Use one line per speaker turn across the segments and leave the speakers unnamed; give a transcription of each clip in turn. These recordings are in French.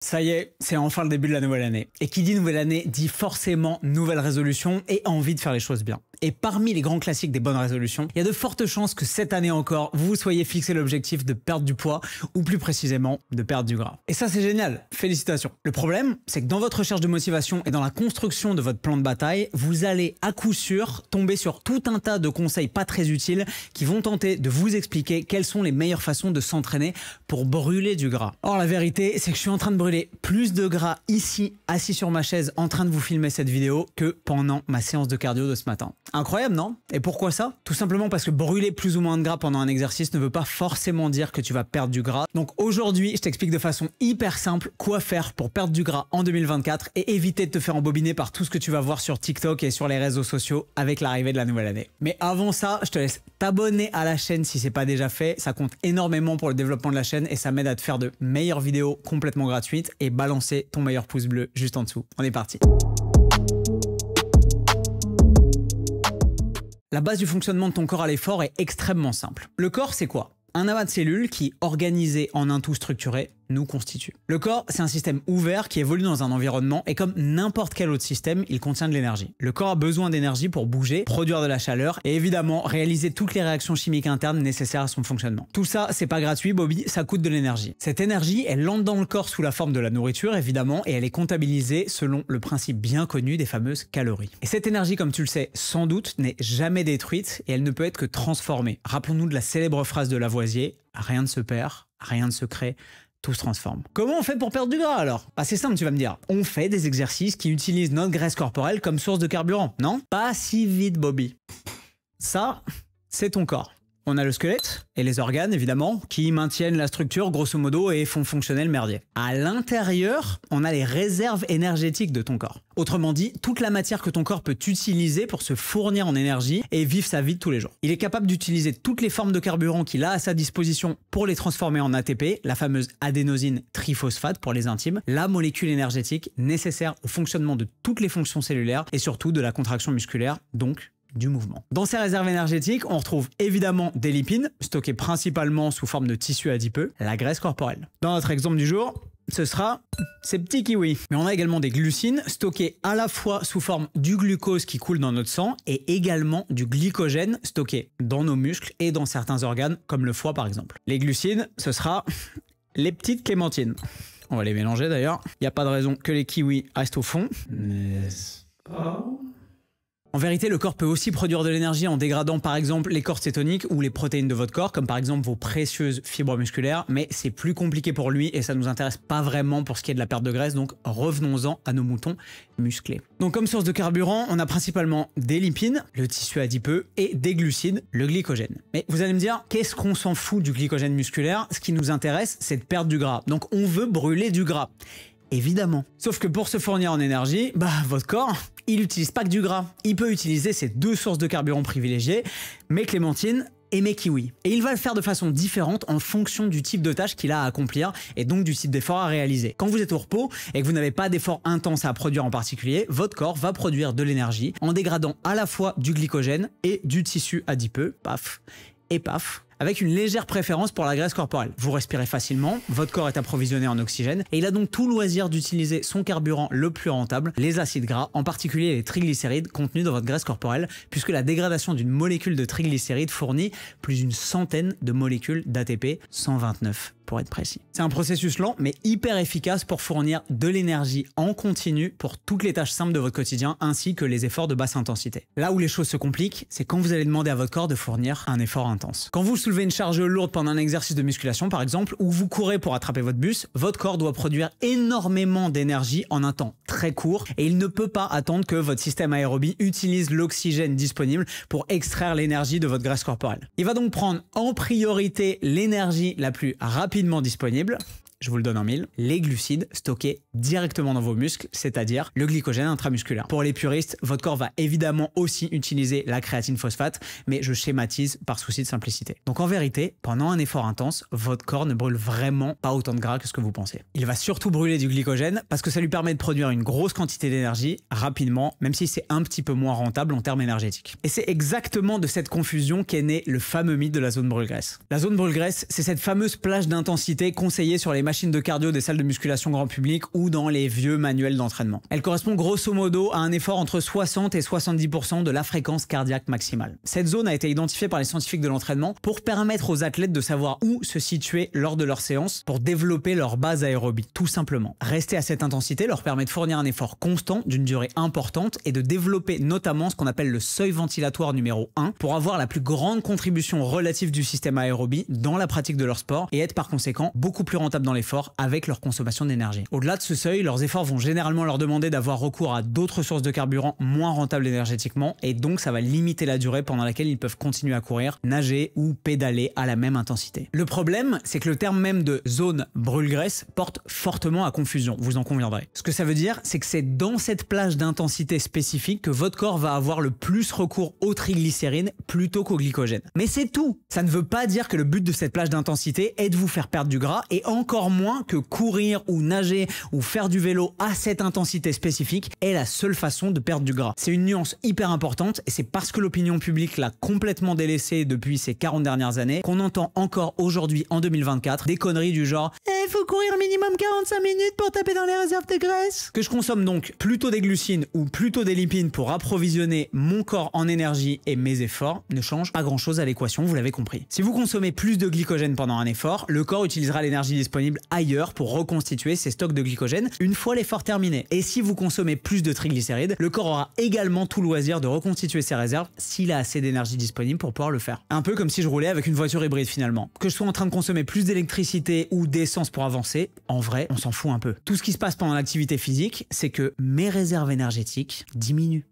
Ça y est, c'est enfin le début de la nouvelle année. Et qui dit nouvelle année dit forcément nouvelle résolution et envie de faire les choses bien. Et parmi les grands classiques des bonnes résolutions, il y a de fortes chances que cette année encore, vous vous soyez fixé l'objectif de perdre du poids, ou plus précisément, de perdre du gras. Et ça c'est génial, félicitations. Le problème, c'est que dans votre recherche de motivation et dans la construction de votre plan de bataille, vous allez à coup sûr tomber sur tout un tas de conseils pas très utiles qui vont tenter de vous expliquer quelles sont les meilleures façons de s'entraîner pour brûler du gras. Or la vérité, c'est que je suis en train de brûler plus de gras ici, assis sur ma chaise, en train de vous filmer cette vidéo, que pendant ma séance de cardio de ce matin. Incroyable, non? Et pourquoi ça? Tout simplement parce que brûler plus ou moins de gras pendant un exercice ne veut pas forcément dire que tu vas perdre du gras. Donc aujourd'hui, je t'explique de façon hyper simple quoi faire pour perdre du gras en 2024 et éviter de te faire embobiner par tout ce que tu vas voir sur TikTok et sur les réseaux sociaux avec l'arrivée de la nouvelle année. Mais avant ça, je te laisse t'abonner à la chaîne si c'est pas déjà fait. Ça compte énormément pour le développement de la chaîne et ça m'aide à te faire de meilleures vidéos complètement gratuites et balancer ton meilleur pouce bleu juste en dessous. On est parti. La base du fonctionnement de ton corps à l'effort est extrêmement simple. Le corps, c'est quoi? Un amas de cellules qui, organisées en un tout structuré, nous constitue. Le corps, c'est un système ouvert qui évolue dans un environnement et comme n'importe quel autre système, il contient de l'énergie. Le corps a besoin d'énergie pour bouger, produire de la chaleur et évidemment réaliser toutes les réactions chimiques internes nécessaires à son fonctionnement. Tout ça, c'est pas gratuit, Bobby, ça coûte de l'énergie. Cette énergie, elle entre dans le corps sous la forme de la nourriture, évidemment, et elle est comptabilisée selon le principe bien connu des fameuses calories. Et cette énergie, comme tu le sais, sans doute, n'est jamais détruite et elle ne peut être que transformée. Rappelons-nous de la célèbre phrase de Lavoisier, rien ne se perd, rien ne se crée, tout se transforme. Comment on fait pour perdre du gras alors? Bah c'est simple, tu vas me dire. On fait des exercices qui utilisent notre graisse corporelle comme source de carburant, non? Pas si vite, Bobby. Ça, c'est ton corps. On a le squelette et les organes, évidemment, qui maintiennent la structure, grosso modo, et font fonctionner le merdier. À l'intérieur, on a les réserves énergétiques de ton corps. Autrement dit, toute la matière que ton corps peut utiliser pour se fournir en énergie et vivre sa vie de tous les jours. Il est capable d'utiliser toutes les formes de carburant qu'il a à sa disposition pour les transformer en ATP, la fameuse adénosine triphosphate pour les intimes, la molécule énergétique nécessaire au fonctionnement de toutes les fonctions cellulaires et surtout de la contraction musculaire, donc du mouvement. Dans ces réserves énergétiques, on retrouve évidemment des lipides, stockées principalement sous forme de tissu adipeux, la graisse corporelle. Dans notre exemple du jour, ce sera ces petits kiwis. Mais on a également des glucines stockées à la fois sous forme du glucose qui coule dans notre sang et également du glycogène stocké dans nos muscles et dans certains organes comme le foie par exemple. Les glucides, ce sera les petites clémentines. On va les mélanger d'ailleurs. Il n'y a pas de raison que les kiwis restent au fond. En vérité, le corps peut aussi produire de l'énergie en dégradant par exemple les corps cétoniques ou les protéines de votre corps, comme par exemple vos précieuses fibres musculaires, mais c'est plus compliqué pour lui et ça ne nous intéresse pas vraiment pour ce qui est de la perte de graisse, donc revenons-en à nos moutons musclés. Donc comme source de carburant, on a principalement des lipides, le tissu adipeux, et des glucides, le glycogène. Mais vous allez me dire, qu'est-ce qu'on s'en fout du glycogène musculaire? Ce qui nous intéresse, c'est de perdre du gras. Donc on veut brûler du gras. Évidemment. Sauf que pour se fournir en énergie, votre corps, il n'utilise pas que du gras. Il peut utiliser ces deux sources de carburant privilégiées, mes clémentines et mes kiwis. Et il va le faire de façon différente en fonction du type de tâche qu'il a à accomplir et donc du type d'effort à réaliser. Quand vous êtes au repos et que vous n'avez pas d'effort intense à produire en particulier, votre corps va produire de l'énergie en dégradant à la fois du glycogène et du tissu adipeux, paf, et paf, avec une légère préférence pour la graisse corporelle. Vous respirez facilement, votre corps est approvisionné en oxygène et il a donc tout loisir d'utiliser son carburant le plus rentable, les acides gras, en particulier les triglycérides contenus dans votre graisse corporelle, puisque la dégradation d'une molécule de triglycérides fournit plus d'une centaine de molécules d'ATP, 129 pour être précis. C'est un processus lent mais hyper efficace pour fournir de l'énergie en continu pour toutes les tâches simples de votre quotidien ainsi que les efforts de basse intensité. Là où les choses se compliquent, c'est quand vous allez demander à votre corps de fournir un effort intense. Quand vous soulevez une charge lourde pendant un exercice de musculation par exemple, ou vous courez pour attraper votre bus, votre corps doit produire énormément d'énergie en un temps très court et il ne peut pas attendre que votre système aérobie utilise l'oxygène disponible pour extraire l'énergie de votre graisse corporelle. Il va donc prendre en priorité l'énergie la plus rapidement disponible, je vous le donne en mille, les glucides stockés directement dans vos muscles, c'est-à-dire le glycogène intramusculaire. Pour les puristes, votre corps va évidemment aussi utiliser la créatine phosphate, mais je schématise par souci de simplicité. Donc en vérité, pendant un effort intense, votre corps ne brûle vraiment pas autant de gras que ce que vous pensez. Il va surtout brûler du glycogène parce que ça lui permet de produire une grosse quantité d'énergie rapidement, même si c'est un petit peu moins rentable en termes énergétiques. Et c'est exactement de cette confusion qu'est né le fameux mythe de la zone brûle-graisse. La zone brûle-graisse, c'est cette fameuse plage d'intensité conseillée sur les machines de cardio des salles de musculation grand public ou dans les vieux manuels d'entraînement. Elle correspond grosso modo à un effort entre 60 et 70% de la fréquence cardiaque maximale. Cette zone a été identifiée par les scientifiques de l'entraînement pour permettre aux athlètes de savoir où se situer lors de leur séance pour développer leur base aérobie, tout simplement. Rester à cette intensité leur permet de fournir un effort constant d'une durée importante et de développer notamment ce qu'on appelle le seuil ventilatoire numéro 1 pour avoir la plus grande contribution relative du système aérobie dans la pratique de leur sport et être par conséquent beaucoup plus rentable dans l'effort avec leur consommation d'énergie. Au-delà de ce seuil, leurs efforts vont généralement leur demander d'avoir recours à d'autres sources de carburant moins rentables énergétiquement et donc ça va limiter la durée pendant laquelle ils peuvent continuer à courir, nager ou pédaler à la même intensité. Le problème, c'est que le terme même de zone brûle-graisse porte fortement à confusion, vous en conviendrez. Ce que ça veut dire, c'est que c'est dans cette plage d'intensité spécifique que votre corps va avoir le plus recours aux triglycérides plutôt qu'au glycogène. Mais c'est tout. Ça ne veut pas dire que le but de cette plage d'intensité est de vous faire perdre du gras et encore moins que courir ou nager ou faire du vélo à cette intensité spécifique est la seule façon de perdre du gras. C'est une nuance hyper importante et c'est parce que l'opinion publique l'a complètement délaissé depuis ces 40 dernières années qu'on entend encore aujourd'hui en 2024 des conneries du genre il faut courir minimum 45 minutes pour taper dans les réserves de graisse. Que je consomme donc plutôt des glucides ou plutôt des lipides pour approvisionner mon corps en énergie et mes efforts ne change pas grand chose à l'équation, vous l'avez compris. Si vous consommez plus de glycogène pendant un effort, le corps utilisera l'énergie disponible ailleurs pour reconstituer ses stocks de glycogène une fois l'effort terminé. Et si vous consommez plus de triglycérides, le corps aura également tout loisir de reconstituer ses réserves s'il a assez d'énergie disponible pour pouvoir le faire. Un peu comme si je roulais avec une voiture hybride finalement. Que je sois en train de consommer plus d'électricité ou d'essence pour avancer, en vrai, on s'en fout un peu. Tout ce qui se passe pendant l'activité physique, c'est que mes réserves énergétiques diminuent.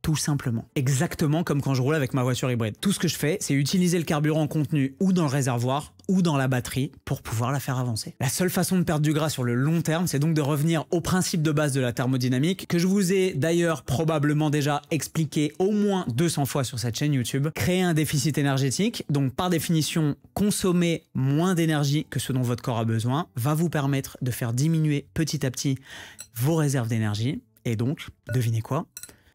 Tout simplement. Exactement comme quand je roule avec ma voiture hybride. Tout ce que je fais, c'est utiliser le carburant contenu ou dans le réservoir ou dans la batterie pour pouvoir la faire avancer. La seule façon de perdre du gras sur le long terme, c'est donc de revenir au principe de base de la thermodynamique que je vous ai d'ailleurs probablement déjà expliqué au moins 200 fois sur cette chaîne YouTube. Créer un déficit énergétique, donc par définition consommer moins d'énergie que ce dont votre corps a besoin, va vous permettre de faire diminuer petit à petit vos réserves d'énergie et donc, devinez quoi ?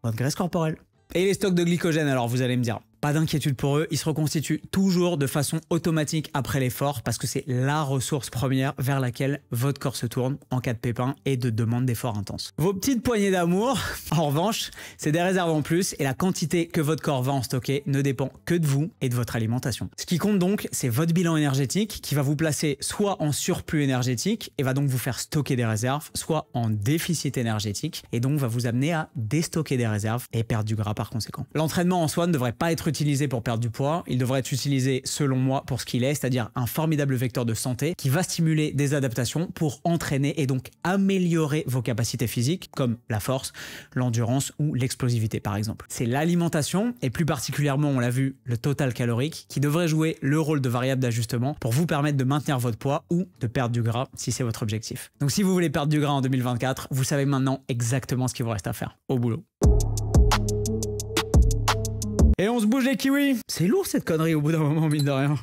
Votre graisse corporelle. Et les stocks de glycogène, alors vous allez me dire, pas d'inquiétude pour eux, ils se reconstituent toujours de façon automatique après l'effort parce que c'est la ressource première vers laquelle votre corps se tourne en cas de pépin et de demande d'effort intense. Vos petites poignées d'amour, en revanche, c'est des réserves en plus et la quantité que votre corps va en stocker ne dépend que de vous et de votre alimentation. Ce qui compte donc, c'est votre bilan énergétique qui va vous placer soit en surplus énergétique et va donc vous faire stocker des réserves, soit en déficit énergétique et donc va vous amener à déstocker des réserves et perdre du gras par conséquent. L'entraînement en soi ne devrait pas être utilisé pour perdre du poids, il devrait être utilisé selon moi pour ce qu'il est, c'est-à-dire un formidable vecteur de santé qui va stimuler des adaptations pour entraîner et donc améliorer vos capacités physiques comme la force, l'endurance ou l'explosivité par exemple. C'est l'alimentation et plus particulièrement on l'a vu le total calorique qui devrait jouer le rôle de variable d'ajustement pour vous permettre de maintenir votre poids ou de perdre du gras si c'est votre objectif. Donc si vous voulez perdre du gras en 2024, vous savez maintenant exactement ce qu'il vous reste à faire. Au boulot. Et on se bouge les kiwis. C'est lourd cette connerie au bout d'un moment, mine de rien.